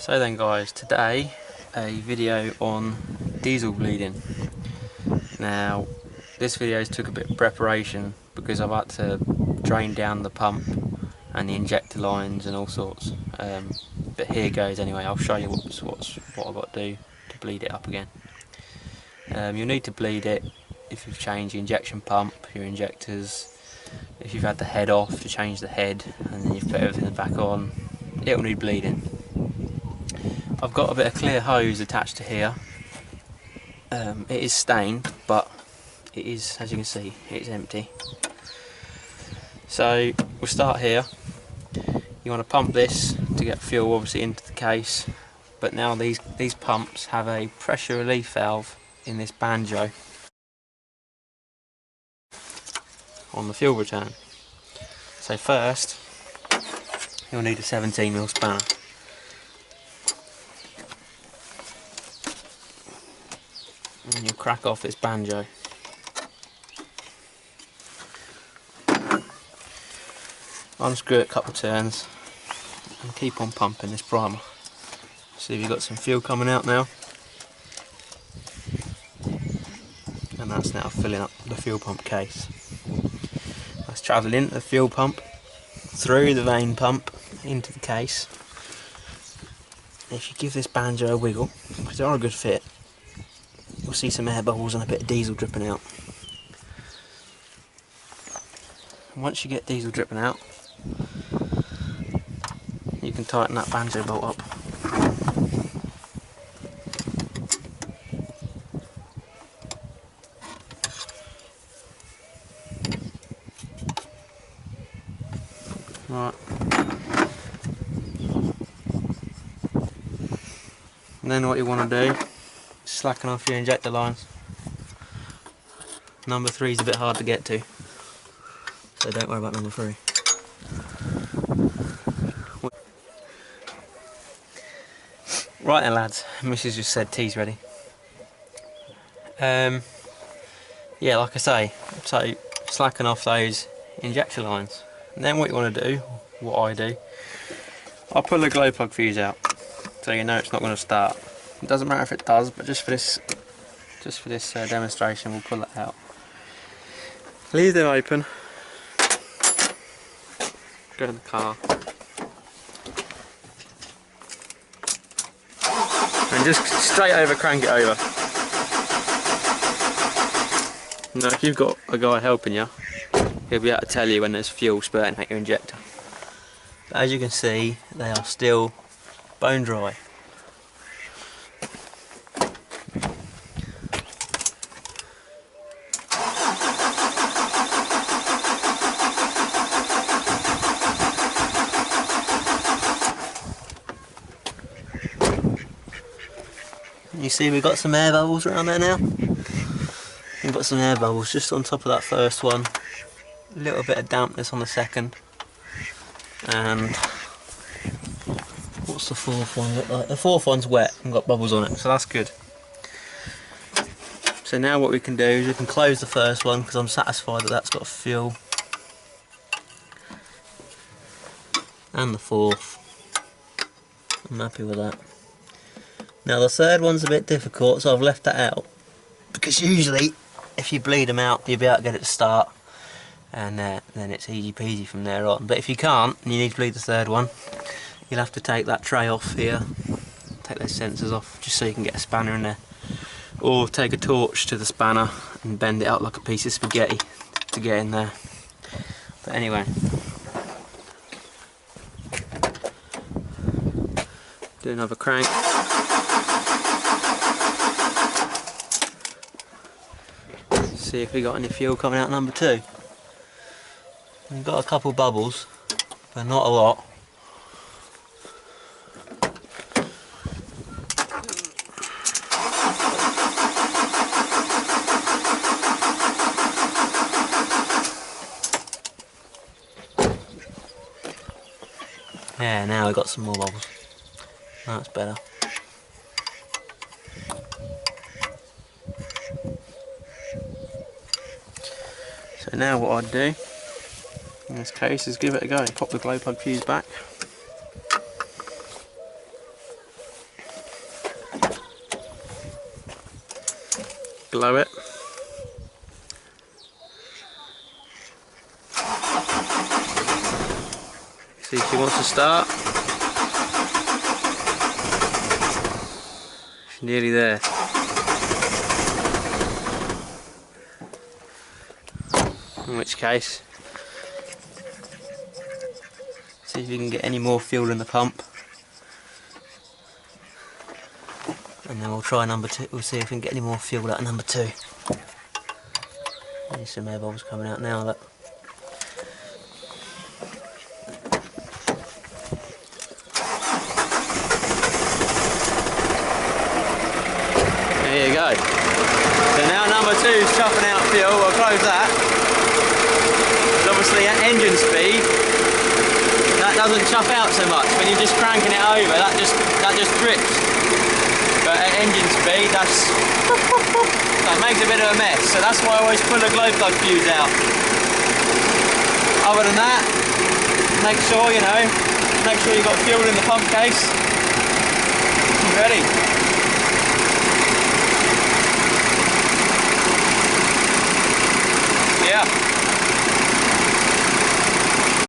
So then guys, today a video on diesel bleeding. Now this video took a bit of preparation because I've had to drain down the pump and the injector lines and all sorts, but here goes anyway. I'll show you what I've got to do to bleed it up again. You'll need to bleed it if you've changed the injection pump, your injectors, if you've had the head off to change the head and then you've put everything back on, it'll need bleeding. I've got a bit of clear hose attached to here. It is stained, but it is, as you can see, it's empty. So we'll start here. You want to pump this to get fuel obviously into the case, but now these pumps have a pressure relief valve in this banjo on the fuel return. So first you'll need a 17mm spanner. And you'll crack off this banjo. Unscrew it a couple of turns and keep on pumping this primer. See if you've got some fuel coming out now. And that's now filling up the fuel pump case. That's travelling into the fuel pump, through the vane pump, into the case. If you give this banjo a wiggle, because they are a good fit, you'll see some air bubbles and a bit of diesel dripping out. And once you get diesel dripping out, you can tighten that banjo bolt up. Right. And then what you want to do, slacken off your injector lines. Number 3 is a bit hard to get to, so don't worry about number 3. Right then lads, Mrs just said tea's ready. Yeah, like I say, so slacken off those injector lines. And then what you want to do, what I do, I'll pull the glow plug fuse out, so you know it's not going to start. It doesn't matter if it does, but just for this demonstration, we'll pull it out. Leave them open. Go in the car. And just straight over crank it over. Now if you've got a guy helping you, he'll be able to tell you when there's fuel spurting out your injector. But as you can see, they are still bone dry. You see we've got some air bubbles around there now. We've got some air bubbles just on top of that first one. A little bit of dampness on the second. And what's the fourth one look like? The fourth one's wet and got bubbles on it, so that's good. So now what we can do is we can close the first one because I'm satisfied that that's got fuel. And the fourth. I'm happy with that. Now the third one's a bit difficult, so I've left that out, because usually if you bleed them out you'll be able to get it to start, and then it's easy peasy from there on. But if you can't and you need to bleed the third one, you'll have to take that tray off here, take those sensors off just so you can get a spanner in there, or take a torch to the spanner and bend it out like a piece of spaghetti to get in there. But anyway, do another crank. See if we got any fuel coming out number 2. We've got a couple bubbles, but not a lot. Yeah, now we've got some more bubbles. That's better. So now what I'd do in this case is give it a go. Pop the glow plug fuse back. blow it. See if she wants to start. She's nearly there. In which case, see if you can get any more fuel in the pump, and then we'll try number 2. We'll see if we can get any more fuel out of number 2. There's some air bubbles coming out now. Look. There you go. So now number 2 is chopping out fuel. We'll close that. Because obviously at engine speed, that doesn't chop out so much. When you're just cranking it over, that just drips. But at engine speed, that makes a bit of a mess. So that's why I always pull the glow plug fuse out. Other than that, make sure you've got fuel in the pump case. Ready.